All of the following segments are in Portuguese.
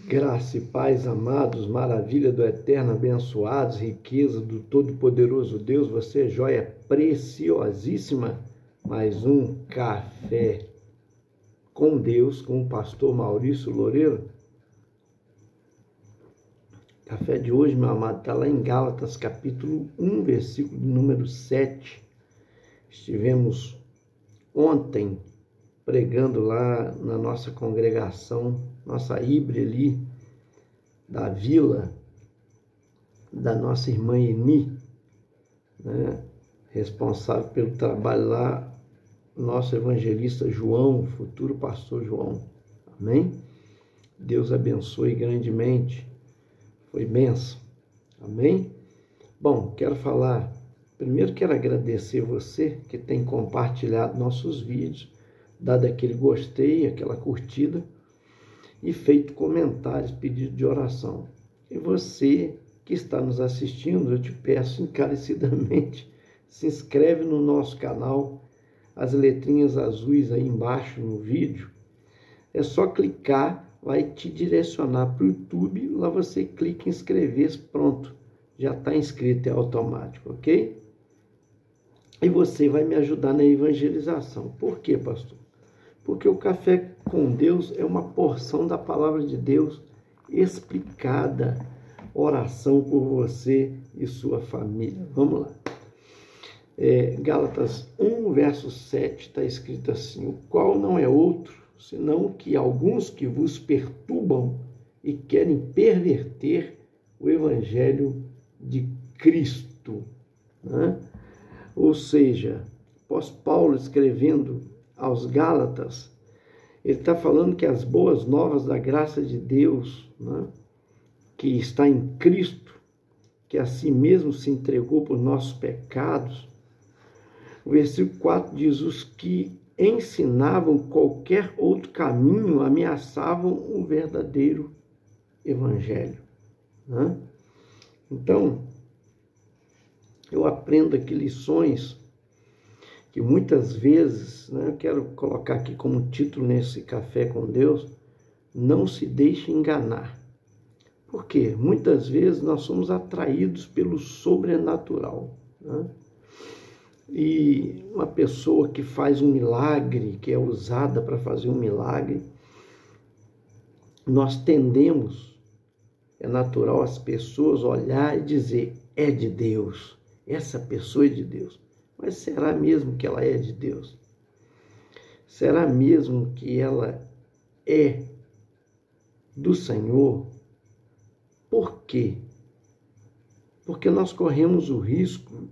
Graça e paz, amados, maravilha do Eterno, abençoados, riqueza do Todo-Poderoso Deus, você é joia preciosíssima. Mais um café com Deus, com o pastor Maurício Loureiro. Café de hoje, meu amado, está lá em Gálatas, capítulo 1, versículo número 7. Estivemos ontem pregando lá na nossa congregação, nossa híbrida ali, da vila, da nossa irmã Eni, né? Responsável pelo trabalho lá, nosso evangelista João, futuro pastor João. Amém? Deus abençoe grandemente. Foi bênção. Amém? Bom, primeiro quero agradecer você que tem compartilhado nossos vídeos, dado aquele gostei, aquela curtida e feito comentários, pedido de oração. E você que está nos assistindo, eu te peço encarecidamente, se inscreve no nosso canal, as letrinhas azuis aí embaixo no vídeo, é só clicar, vai te direcionar para o YouTube, lá você clica em inscrever-se, pronto, já está inscrito, é automático, ok? E você vai me ajudar na evangelização. Por quê, pastor? Porque o Café com Deus é uma porção da palavra de Deus explicada, oração por você e sua família. Vamos lá. Gálatas 1, verso 7, está escrito assim: o qual não é outro, senão que alguns que vos perturbam e querem perverter o evangelho de Cristo. Né? Ou seja, Paulo escrevendo aos Gálatas, ele está falando que as boas novas da graça de Deus, né, que está em Cristo, que a si mesmo se entregou por nossos pecados. O versículo 4 diz: os que ensinavam qualquer outro caminho ameaçavam o verdadeiro evangelho. Né? Então, eu aprendo aqui lições que muitas vezes, né, eu quero colocar aqui como título nesse Café com Deus: não se deixe enganar. Por quê? Muitas vezes nós somos atraídos pelo sobrenatural. Né? E uma pessoa que faz um milagre, que é usada para fazer um milagre, nós tendemos, é natural as pessoas olhar e dizer: é de Deus, essa pessoa é de Deus. Mas será mesmo que ela é de Deus? Será mesmo que ela é do Senhor? Por quê? Porque nós corremos o risco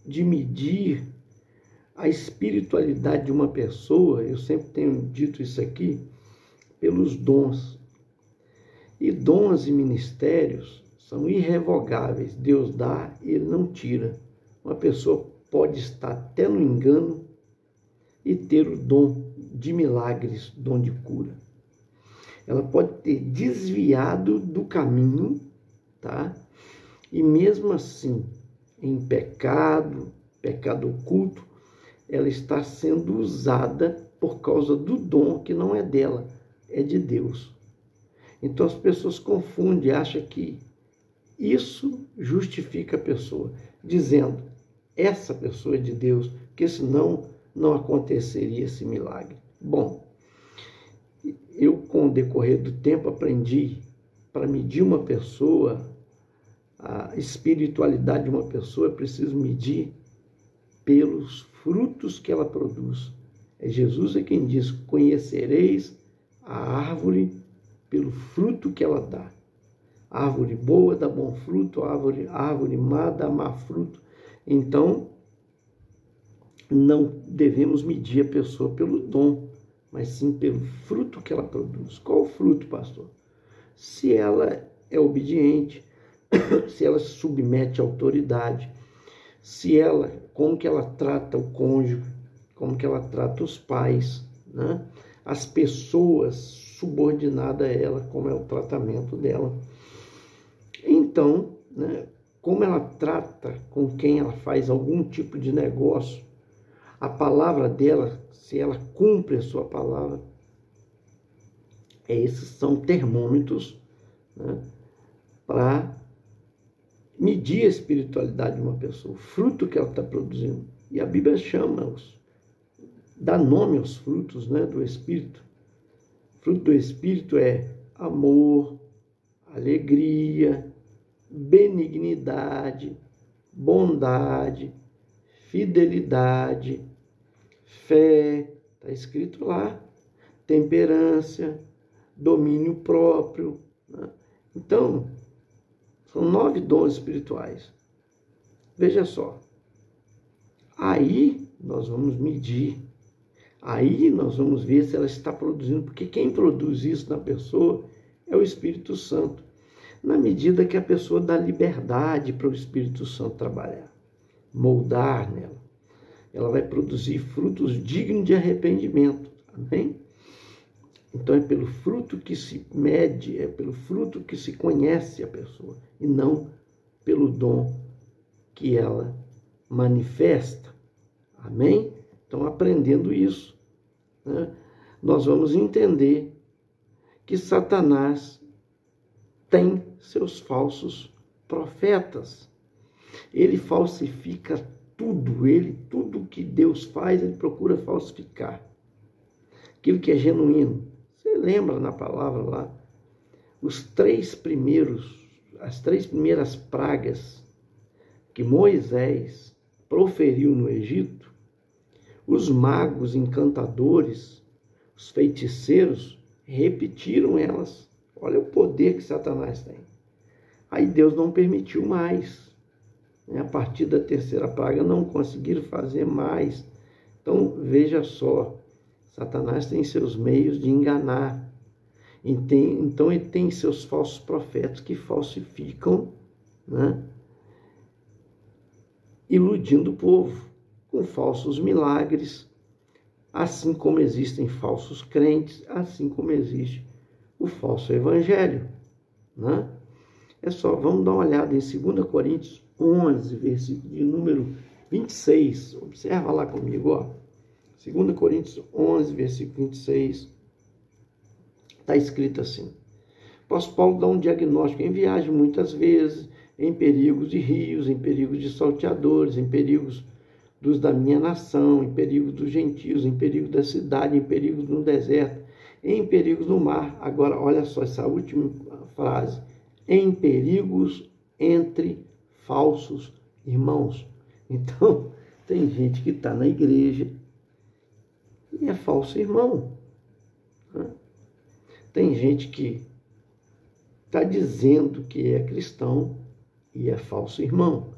de medir a espiritualidade de uma pessoa, eu sempre tenho dito isso aqui, pelos dons. E dons e ministérios são irrevogáveis. Deus dá e Ele não tira. Uma pessoa pode estar até no engano e ter o dom de milagres, dom de cura. Ela pode ter desviado do caminho, tá? E mesmo assim, em pecado oculto, ela está sendo usada por causa do dom que não é dela, é de Deus. Então as pessoas confundem, acham que isso justifica a pessoa, dizendo: essa pessoa é de Deus, porque senão não aconteceria esse milagre. Bom, eu com o decorrer do tempo aprendi, para medir uma pessoa, a espiritualidade de uma pessoa, é preciso medir pelos frutos que ela produz. Jesus é quem diz: conhecereis a árvore pelo fruto que ela dá. A árvore boa dá bom fruto, a árvore má dá má fruto. Então, não devemos medir a pessoa pelo dom, mas sim pelo fruto que ela produz. Qual o fruto, pastor? Se ela é obediente, se ela se submete à autoridade, como que ela trata o cônjuge, como que ela trata os pais, né? As pessoas subordinadas a ela, como é o tratamento dela. Então, né, como ela trata com quem ela faz algum tipo de negócio, a palavra dela, se ela cumpre a sua palavra, esses são termômetros né, para medir a espiritualidade de uma pessoa, o fruto que ela está produzindo. E a Bíblia dá nome aos frutos, né, do Espírito. O fruto do Espírito é amor, alegria, benignidade, bondade, fidelidade, fé, está escrito lá, temperança, domínio próprio, né? Então, são 9 dons espirituais. Veja só, aí nós vamos medir, aí nós vamos ver se ela está produzindo, porque quem produz isso na pessoa é o Espírito Santo, na medida que a pessoa dá liberdade para o Espírito Santo trabalhar, moldar nela. Ela vai produzir frutos dignos de arrependimento, amém? Então é pelo fruto que se mede, é pelo fruto que se conhece a pessoa, e não pelo dom que ela manifesta, amém? Então, aprendendo isso, né, nós vamos entender que Satanás tem seus falsos profetas. Ele falsifica tudo que Deus faz, ele procura falsificar. Aquilo que é genuíno. Você lembra na palavra lá, as 3 primeiras pragas que Moisés proferiu no Egito, os magos encantadores, os feiticeiros, repetiram elas. Olha o poder que Satanás tem. Aí Deus não permitiu mais. A partir da 3ª praga não conseguiram fazer mais. Então, veja só, Satanás tem seus meios de enganar. Então, ele tem seus falsos profetas que falsificam, né, iludindo o povo com falsos milagres, assim como existem falsos crentes, assim como existe o falso evangelho, né? Vamos dar uma olhada em 2 Coríntios 11, versículo de número 26. Observa lá comigo, ó. 2 Coríntios 11, versículo 26. Está escrito assim. O apóstolo Paulo dá um diagnóstico em viagem muitas vezes, em perigos de rios, em perigos de salteadores, em perigos dos da minha nação, em perigos dos gentios, em perigo da cidade, em perigos no deserto, em perigos no mar. Agora, olha só essa última frase. Em perigos entre falsos irmãos. Então, tem gente que está na igreja e é falso irmão, né? Tem gente que está dizendo que é cristão e é falso irmão.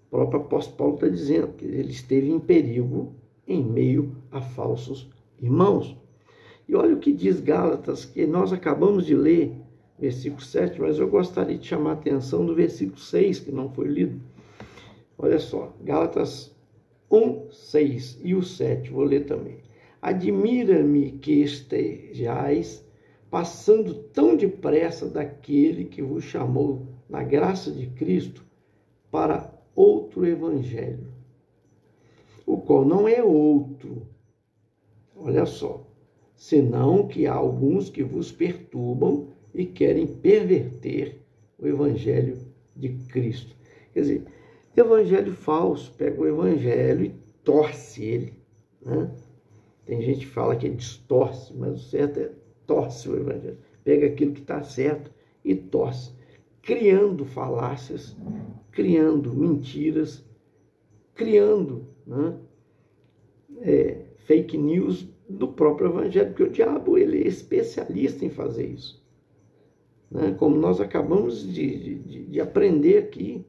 O próprio apóstolo Paulo está dizendo que ele esteve em perigo em meio a falsos irmãos. E olha o que diz Gálatas, que nós acabamos de ler, versículo 7, mas eu gostaria de chamar a atenção do versículo 6, que não foi lido. Olha só, Gálatas 1, 6 e o 7, vou ler também. Admira-me que estejais passando tão depressa daquele que vos chamou na graça de Cristo para outro evangelho, o qual não é outro, olha só, senão que há alguns que vos perturbam e querem perverter o evangelho de Cristo. Quer dizer, evangelho falso, pega o evangelho e torce ele, né? Tem gente que fala que distorce, mas o certo é torce o evangelho. Pega aquilo que está certo e torce, criando falácias, criando mentiras, criando, né, fake news do próprio evangelho, porque o diabo ele é especialista em fazer isso, né? Como nós acabamos de aprender aqui,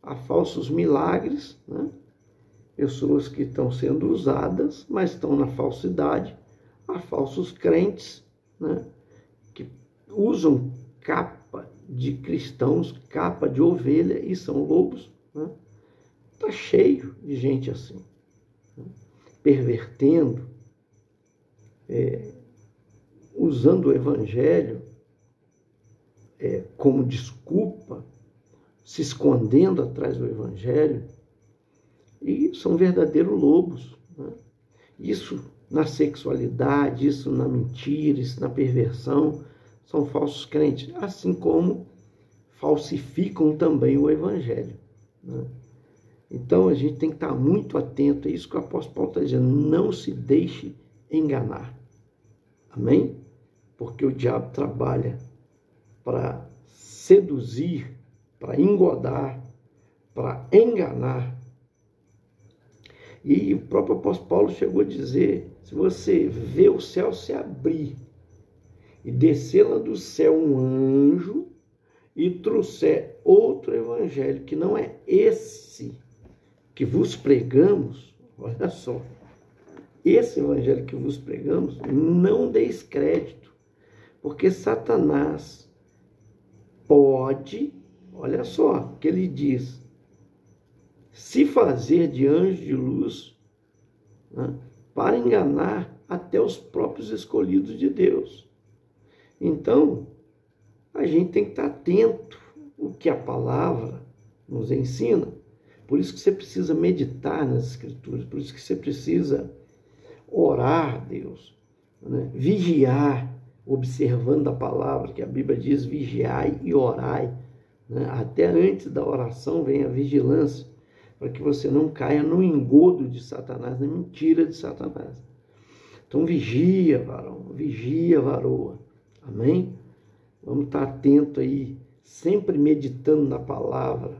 há falsos milagres, né? Pessoas que estão sendo usadas, mas estão na falsidade. Há falsos crentes, né, que usam capa de cristãos, capa de ovelha e são lobos, né? Está cheio de gente assim, né? Pervertendo, usando o evangelho como desculpa, se escondendo atrás do evangelho, e são verdadeiros lobos, né? Isso na sexualidade, isso na mentira, isso na perversão, são falsos crentes, assim como falsificam também o evangelho, né? Então a gente tem que estar muito atento, é isso que o apóstolo Paulo está dizendo, não se deixe enganar, amém? Porque o diabo trabalha para seduzir, para engodar, para enganar. E o próprio apóstolo Paulo chegou a dizer, se você vê o céu se abrir e descer lá do céu um anjo e trouxer outro evangelho que não é esse que vos pregamos, olha só, esse evangelho que vos pregamos, não deis crédito, porque Satanás pode, olha só, que ele diz, se fazer de anjo de luz, né, para enganar até os próprios escolhidos de Deus. Então, a gente tem que estar atento ao que a palavra nos ensina. Por isso que você precisa meditar nas Escrituras, por isso que você precisa orar a Deus, né? Vigiar, observando a palavra, que a Bíblia diz, vigiai e orai, né? Até antes da oração vem a vigilância, para que você não caia no engodo de Satanás, na mentira de Satanás. Então vigia, varão, vigia, varoa, amém? Vamos estar atento aí, sempre meditando na palavra.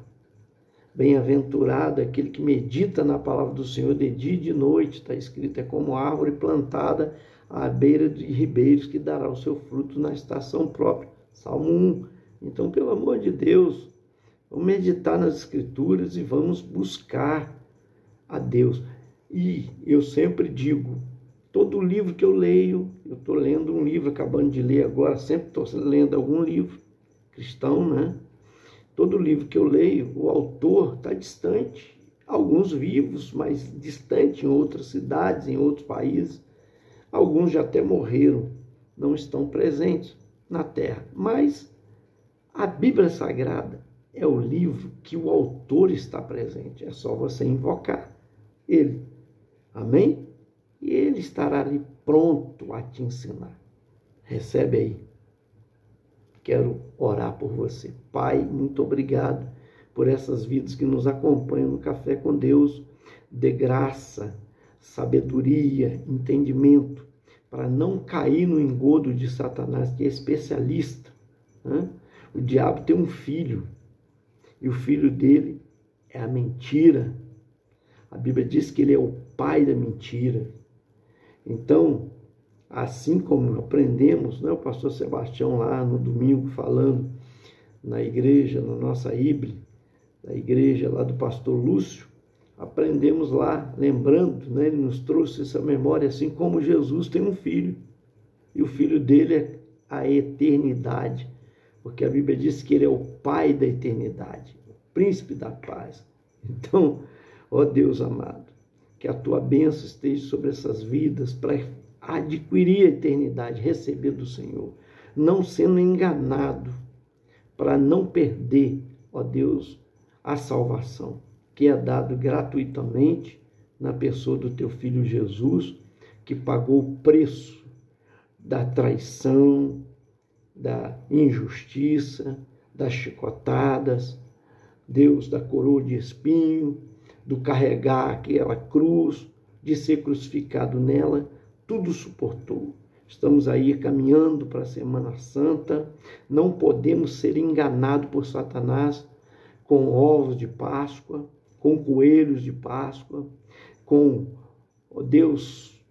Bem-aventurado aquele que medita na palavra do Senhor de dia e de noite, está escrito, é como árvore plantada à beira de ribeiros que dará o seu fruto na estação própria. Salmo 1. Então, pelo amor de Deus, vamos meditar nas Escrituras e vamos buscar a Deus. E eu sempre digo, todo livro que eu leio, eu estou lendo um livro, acabando de ler agora, sempre estou lendo algum livro cristão, né? Todo livro que eu leio, o autor está distante, alguns vivos, mas distante em outras cidades, em outros países. Alguns já até morreram, não estão presentes na terra. Mas a Bíblia Sagrada é o livro que o autor está presente. É só você invocar ele. Amém? E ele estará ali pronto a te ensinar. Recebe aí. Quero orar por você. Pai, muito obrigado por essas vidas que nos acompanham no Café com Deus. Dê graça, sabedoria, entendimento, para não cair no engodo de Satanás, que é especialista, né? O diabo tem um filho, e o filho dele é a mentira. A Bíblia diz que ele é o pai da mentira. Então, assim como aprendemos, né, o pastor Sebastião lá no domingo falando na igreja, na nossa híbrida, da igreja lá do pastor Lúcio, aprendemos lá, lembrando, né, ele nos trouxe essa memória, assim como Jesus tem um filho, e o filho dele é a eternidade, porque a Bíblia diz que ele é o pai da eternidade, o príncipe da paz. Então, ó Deus amado, que a tua bênção esteja sobre essas vidas para adquirir a eternidade, receber do Senhor, não sendo enganado, para não perder, ó Deus, a salvação, que é dado gratuitamente na pessoa do teu Filho Jesus, que pagou o preço da traição, da injustiça, das chicotadas, Deus, da coroa de espinho, do carregar aquela cruz, de ser crucificado nela, tudo suportou. Estamos aí caminhando para a Semana Santa, não podemos ser enganados por Satanás com ovos de Páscoa, com coelhos de Páscoa, com, ó Deus,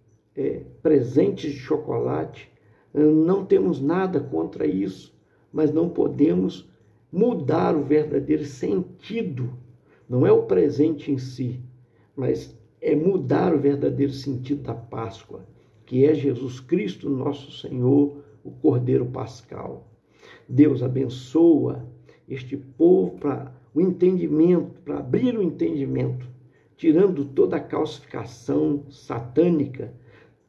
presentes de chocolate. Não temos nada contra isso, mas não podemos mudar o verdadeiro sentido. Não é o presente em si, mas é mudar o verdadeiro sentido da Páscoa, que é Jesus Cristo, nosso Senhor, o Cordeiro Pascal. Deus abençoa este povo para o entendimento, para abrir o entendimento, tirando toda a calcificação satânica,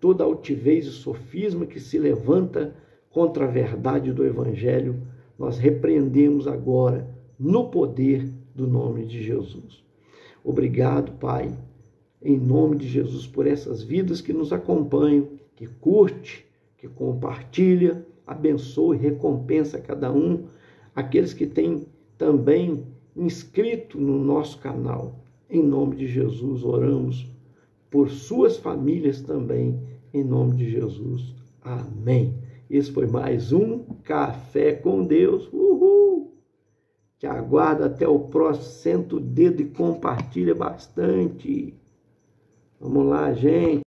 toda a altivez e sofisma que se levanta contra a verdade do Evangelho. Nós repreendemos agora no poder do nome de Jesus. Obrigado, Pai, em nome de Jesus, por essas vidas que nos acompanham, que curte, que compartilha abençoe, recompensa cada um, aqueles que têm também inscrito no nosso canal. Em nome de Jesus, oramos por suas famílias também, em nome de Jesus. Amém. Esse foi mais um Café com Deus. Uhul! Te aguardo até o próximo. Senta o dedo e compartilha bastante. Vamos lá, gente.